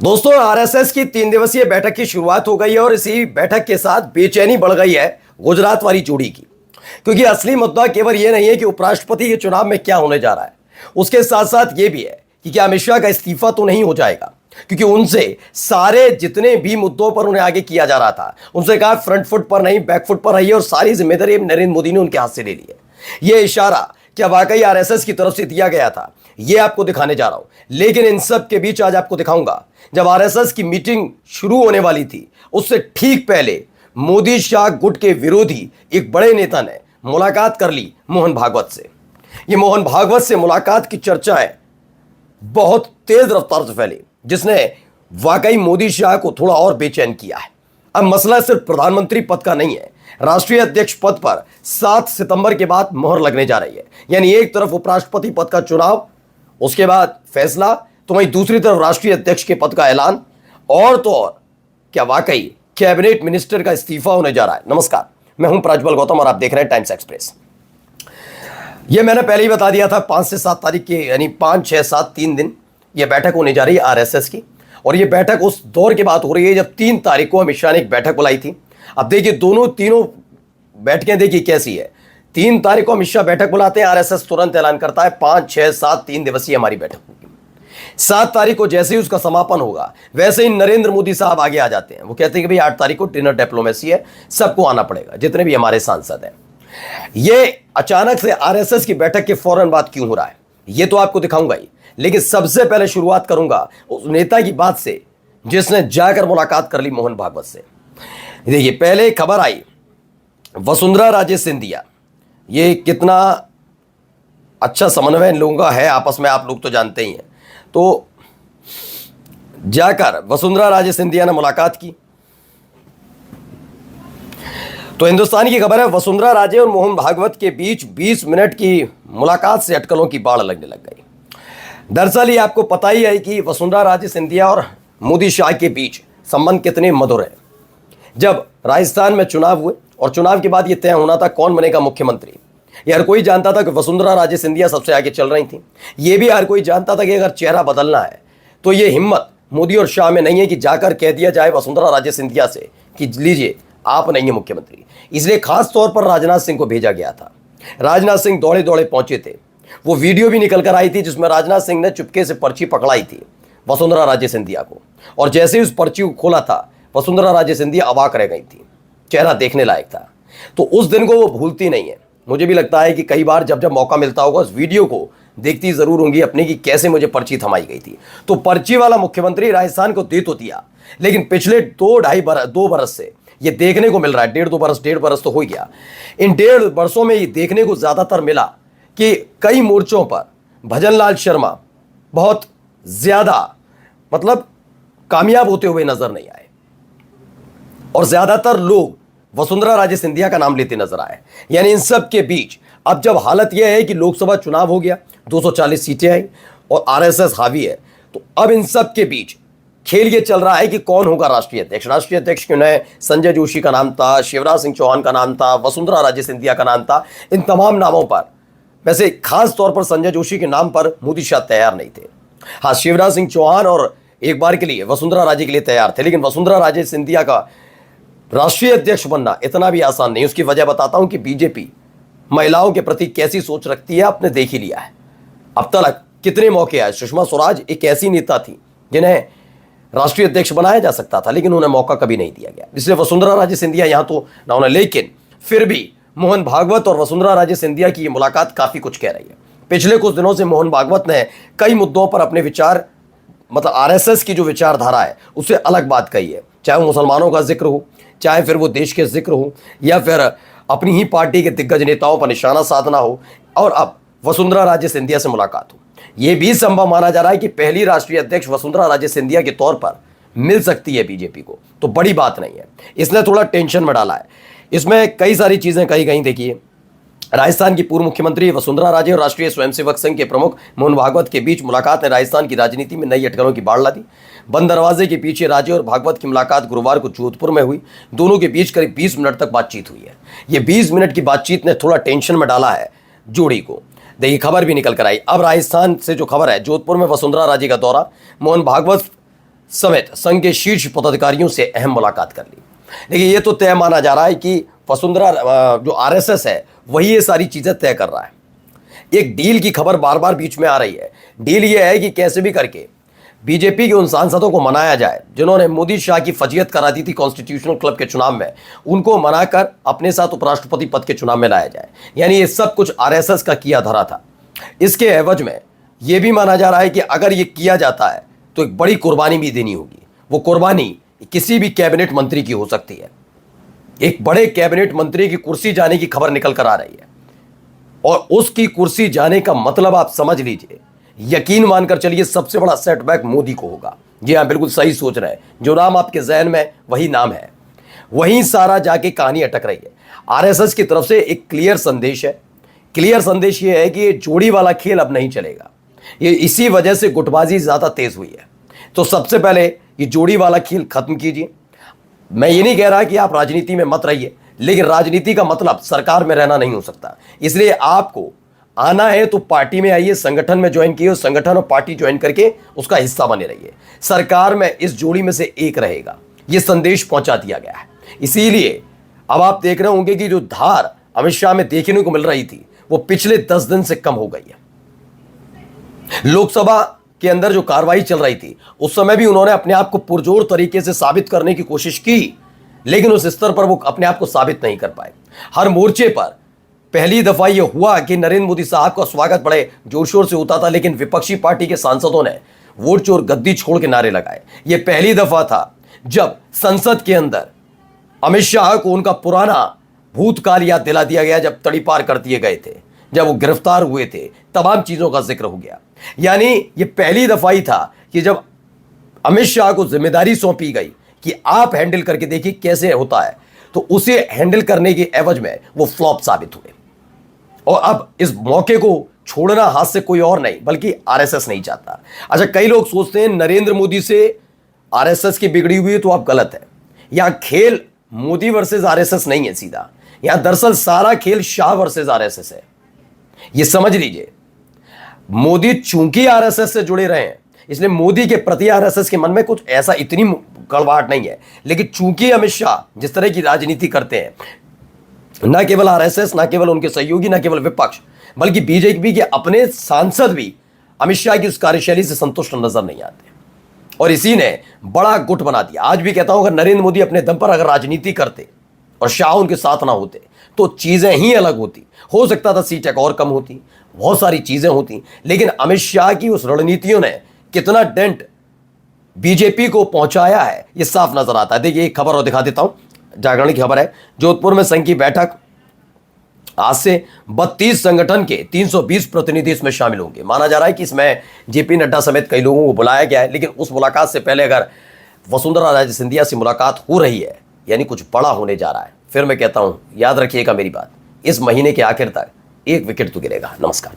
दोस्तों, आरएसएस की 3 दिवसीय बैठक की शुरुआत हो गई है और इसी बैठक के साथ बेचैनी बढ़ गई है गुजरात वाली जोड़ी की। क्योंकि असली मुद्दा केवल यह नहीं है कि उपराष्ट्रपति के चुनाव में क्या होने जा रहा है, उसके साथ साथ यह भी है कि क्या अमित शाह का इस्तीफा तो नहीं हो जाएगा। क्योंकि उनसे सारे जितने भी मुद्दों पर उन्हें आगे किया जा रहा था, उनसे कहा फ्रंट फुट पर नहीं बैक फुट पर रहिए और सारी जिम्मेदारी नरेंद्र मोदी ने उनके हाथ से ले ली है। यह इशारा क्या वाकई आरएसएस की तरफ से दिया गया था, यह आपको दिखाने जा रहा हूं। लेकिन इन सब के बीच आज आपको दिखाऊंगा, जब आरएसएस की मीटिंग शुरू होने वाली थी उससे ठीक पहले मोदी शाह गुट के विरोधी एक बड़े नेता ने मुलाकात कर ली मोहन भागवत से। यह मोहन भागवत से मुलाकात की चर्चाएं बहुत तेज रफ्तार से फैली, जिसने वाकई मोदी शाह को थोड़ा और बेचैन किया है। अब मसला सिर्फ प्रधानमंत्री पद का नहीं है, राष्ट्रीय अध्यक्ष पद पर 7 सितंबर के बाद मोहर लगने जा रही है। यानी एक तरफ उपराष्ट्रपति पद का चुनाव, उसके बाद फैसला, तो वहीं दूसरी तरफ राष्ट्रीय अध्यक्ष के पद का ऐलान, और तो और क्या वाकई कैबिनेट मिनिस्टर का इस्तीफा होने जा रहा है। नमस्कार, मैं हूं प्रज्वल गौतम और आप देख रहे हैं टाइम्स एक्सप्रेस। यह मैंने पहले ही बता दिया था, 5 से 7 तारीख के यानी 5, 6, 7 3 दिन यह बैठक होने जा रही है आरएसएस की। और यह बैठक उस दौर की बात हो रही है जब 3 तारीख को अमित शाह ने एक बैठक बुलाई थी। अब देखिए तीनों बैठकें देखिए कैसी है। 3 तारीख को अमित शाह बैठक बुलाते हैं, आरएसएस तुरंत ऐलान करता है 5, 6, 7 3 दिवसीय हमारी बैठक होगी। 7 तारीख को जैसे ही उसका समापन होगा वैसे ही नरेंद्र मोदी साहब आगे आ जाते हैं। वो कहते हैं कि भाई 8 तारीख को डिनर डिप्लोमेसी है, सबको आना पड़ेगा, जितने भी हमारे सांसद हैं। ये अचानक से आरएसएस की बैठक के फौरन बाद क्यों हो रहा है, ये तो आपको दिखाऊंगा ही। लेकिन सबसे पहले शुरुआत करूंगा उस नेता की बात से जिसने जाकर मुलाकात कर ली मोहन भागवत से। देखिए, पहले खबर आई वसुंधरा राजे सिंधिया। ये कितना अच्छा समन्वय इन लोगों का है आपस में, आप लोग तो जानते ही हैं। तो जाकर वसुंधरा राजे सिंधिया ने मुलाकात की। तो हिंदुस्तान की खबर है, वसुंधरा राजे और मोहन भागवत के बीच 20 मिनट की मुलाकात से अटकलों की बाढ़ लगने लग गई। दरअसल ये आपको पता ही है कि वसुंधरा राजे सिंधिया और मोदी शाह के बीच संबंध कितने मधुर हैं। जब राजस्थान में चुनाव हुए और चुनाव के बाद ये तय होना था कौन बनेगा मुख्यमंत्री, ये हर कोई जानता था कि वसुंधरा राजे सिंधिया सबसे आगे चल रही थी। ये भी हर कोई जानता था कि अगर चेहरा बदलना है तो ये हिम्मत मोदी और शाह में नहीं है कि जाकर कह दिया जाए वसुंधरा राजे सिंधिया से कि लीजिए आप नहीं है मुख्यमंत्री। इसलिए खास तौर पर राजनाथ सिंह को भेजा गया था। राजनाथ सिंह दौड़े दौड़े पहुंचे थे। वो वीडियो भी निकल कर आई थी जिसमें राजनाथ सिंह ने चुपके से पर्ची पकड़ाई थी वसुंधरा राजे सिंधिया को, और जैसे ही उस पर्ची को खोला था वसुंधरा राजे सिंधिया अवाक रह गई थी। चेहरा देखने लायक था। तो उस दिन को वो भूलती नहीं है। मुझे भी लगता है कि कई बार जब जब मौका मिलता होगा उस वीडियो को देखती जरूर होंगी अपनी कि कैसे मुझे पर्ची थमाई गई थी। तो पर्ची वाला मुख्यमंत्री राजस्थान को दे तो दिया, लेकिन पिछले 2 बरस से ये देखने को मिल रहा है, 1.5 बरस तो हो गया। इन 1.5 वर्षों में ये देखने को ज्यादातर मिला कि कई मोर्चों पर भजनलाल शर्मा बहुत ज्यादा कामयाब होते हुए नजर नहीं आए और ज्यादातर लोग वसुंधरा राजे सिंधिया का नाम लेते नजर आए। यानी इन सब के बीच अब जब हालत यह है कि लोकसभा चुनाव हो गया, 240 सीटें आई और आरएसएस हावी है, तो अब इन सब के बीच खेल ये चल रहा है कि कौन होगा राष्ट्रीय अध्यक्ष। राष्ट्रीय अध्यक्ष क्यों है, संजय जोशी का नाम था, शिवराज सिंह चौहान का नाम था, वसुंधरा राजे सिंधिया का नाम था। इन तमाम नामों पर वैसे खास तौर पर संजय जोशी के नाम पर मोदी शाह तैयार नहीं थे। हाँ, शिवराज सिंह चौहान और एक बार के लिए वसुंधरा राजे के लिए तैयार थे, लेकिन वसुंधरा राजे सिंधिया का राष्ट्रीय अध्यक्ष बनना इतना भी आसान नहीं। उसकी वजह बताता हूं कि बीजेपी महिलाओं के प्रति कैसी सोच रखती है, आपने देख ही लिया है। अब तक कितने मौके आए। सुषमा स्वराज एक ऐसी नेता थी जिन्हें राष्ट्रीय अध्यक्ष बनाया जा सकता था, लेकिन उन्हें मौका कभी नहीं दिया गया। इसलिए वसुंधरा राजे सिंधिया यहां तो ना उन्हें, लेकिन फिर भी मोहन भागवत और वसुंधरा राजे सिंधिया की ये मुलाकात काफी कुछ कह रही है। पिछले कुछ दिनों से मोहन भागवत ने कई मुद्दों पर अपने विचार, आरएसएस की जो विचारधारा है उससे अलग बात कही है। चाहे वो मुसलमानों का जिक्र हो, चाहे फिर वो देश के जिक्र हो, या फिर अपनी ही पार्टी के दिग्गज नेताओं पर निशाना साधना हो, और अब वसुंधरा राजे सिंधिया से मुलाकात हो। यह भी संभव माना जा रहा है कि पहली राष्ट्रीय अध्यक्ष वसुंधरा राजे सिंधिया के तौर पर मिल सकती है बीजेपी को। तो बड़ी बात नहीं है, इसने थोड़ा टेंशन में डाला है। इसमें कई सारी चीजें कही गई। देखिए, राजस्थान की पूर्व मुख्यमंत्री वसुंधरा राजे और राष्ट्रीय स्वयंसेवक संघ के प्रमुख मोहन भागवत के बीच मुलाकात ने राजस्थान की राजनीति में नई अटकलों की बाढ़ ला दी। बंद दरवाजे के पीछे राजे और भागवत की मुलाकात गुरुवार को जोधपुर में हुई। दोनों के बीच करीब 20 मिनट तक बातचीत हुई है। ये 20 मिनट की बातचीत ने थोड़ा टेंशन में डाला है जोड़ी को। देखिए, खबर भी निकल कर आई। अब राजस्थान से जो खबर है, जोधपुर में वसुंधरा राजे का दौरा, मोहन भागवत समेत संघ के शीर्ष पदाधिकारियों से अहम मुलाकात कर ली। लेकिन ये तो तय माना जा रहा है कि वसुंधरा जो आरएसएस है वही ये सारी चीजें तय कर रहा है। एक डील की खबर बार बार बीच में आ रही है। डील ये है कि कैसे भी करके बीजेपी के उन सांसदों को मनाया जाए जिन्होंने मोदी शाह की फजीयत करा दी थी कॉन्स्टिट्यूशनल क्लब के चुनाव में, उनको मनाकर अपने साथ उपराष्ट्रपति पद के चुनाव में लाया जाए। यानी ये सब कुछ आरएसएस का किया धरा था। इसके एवज में यह भी माना जा रहा है कि अगर ये किया जाता है तो एक बड़ी कुर्बानी भी देनी होगी। वो कुर्बानी किसी भी कैबिनेट मंत्री की हो सकती है। एक बड़े कैबिनेट मंत्री की कुर्सी जाने की खबर निकल कर आ रही है और उसकी कुर्सी जाने का मतलब आप समझ लीजिए, यकीन मानकर चलिए, सबसे बड़ा सेटबैक मोदी को होगा। जी हाँ, बिल्कुल सही सोच रहे हैं। जो नाम आपके जहन में वही नाम है, वहीं सारा जाके कहानी अटक रही है। आरएसएस की तरफ से एक क्लियर संदेश है। क्लियर संदेश ये है कि ये जोड़ी वाला खेल अब नहीं चलेगा। ये इसी वजह से गुटबाजी ज्यादा तेज हुई है। तो सबसे पहले ये जोड़ी वाला खेल खत्म कीजिए। मैं ये नहीं कह रहा कि आप राजनीति में मत रहिए, लेकिन राजनीति का मतलब सरकार में रहना नहीं हो सकता। इसलिए आपको आना है तो पार्टी में आइए, संगठन में ज्वाइन कीजिए, संगठन और पार्टी ज्वाइन करके उसका हिस्सा बने रहिए। सरकार में इस जोड़ी में से एक रहेगा, यह संदेश पहुंचा दिया गया है। इसीलिए अब आप देख रहे होंगे कि जो धार अमित शाह में देखने को मिल रही थी वो पिछले 10 दिन से कम हो गई है। लोकसभा के अंदर जो कार्रवाई चल रही थी उस समय भी उन्होंने अपने आप को पुरजोर तरीके से साबित करने की कोशिश की, लेकिन उस स्तर पर वो अपने आप को साबित नहीं कर पाए। हर मोर्चे पर पहली दफा यह हुआ कि नरेंद्र मोदी साहब का स्वागत बड़े जोर शोर से होता था, लेकिन विपक्षी पार्टी के सांसदों ने वोट चोर गद्दी छोड़ के नारे लगाए। यह पहली दफा था जब संसद के अंदर अमित शाह को उनका पुराना भूतकाल याद दिला दिया गया, जब तड़ीपार कर दिए गए थे, जब वो गिरफ्तार हुए थे, तमाम चीजों का जिक्र हो गया। यानी ये पहली दफा ही था कि जब अमित शाह को जिम्मेदारी सौंपी गई कि आप हैंडल करके देखिए कैसे होता है, तो उसे हैंडल करने के एवज में वो फ्लॉप साबित हुए। और अब इस मौके को छोड़ना हाथ से कोई और नहीं बल्कि आरएसएस नहीं चाहता। अच्छा, कई लोग सोचते हैं नरेंद्र मोदी से आरएसएस की बिगड़ी हुई है, तो आप गलत है। यहां खेल मोदी वर्सेस आरएसएस नहीं है सीधा, यहां दरअसल सारा खेल शाह वर्सेस आरएसएस है। यह समझ लीजिए, मोदी चूंकि आरएसएस से जुड़े रहे हैं इसलिए मोदी के प्रति आरएसएस के मन में कुछ ऐसा इतनी कड़वाहट नहीं है, लेकिन चूंकि अमित शाह जिस तरह की राजनीति करते हैं, न केवल आरएसएस, न केवल उनके सहयोगी, न केवल विपक्ष, बल्कि बीजेपी के अपने सांसद भी अमित शाह की उस कार्यशैली से संतुष्ट नजर नहीं आते और इसी ने बड़ा गुट बना दिया। आज भी कहता हूं, अगर नरेंद्र मोदी अपने दम पर अगर राजनीति करते और शाह उनके साथ ना होते तो चीजें ही अलग होती। हो सकता था सीटें और कम होती, बहुत सारी चीजें होती, लेकिन अमित शाह की उस रणनीतियों ने कितना डेंट बीजेपी को पहुंचाया है यह साफ नजर आता है। देखिए एक खबर और दिखा देता हूं, जागरण की खबर है। जोधपुर में संघ की बैठक, आज से 32 संगठन के 320 प्रतिनिधि इसमें शामिल होंगे। माना जा रहा है कि इसमें जेपी नड्डा समेत कई लोगों को बुलाया गया है, लेकिन उस मुलाकात से पहले अगर वसुंधरा राजे सिंधिया से मुलाकात हो रही है यानी कुछ बड़ा होने जा रहा है। फिर मैं कहता हूं, याद रखिएगा मेरी बात, इस महीने के आखिर तक एक विकेट तो गिरेगा। नमस्कार।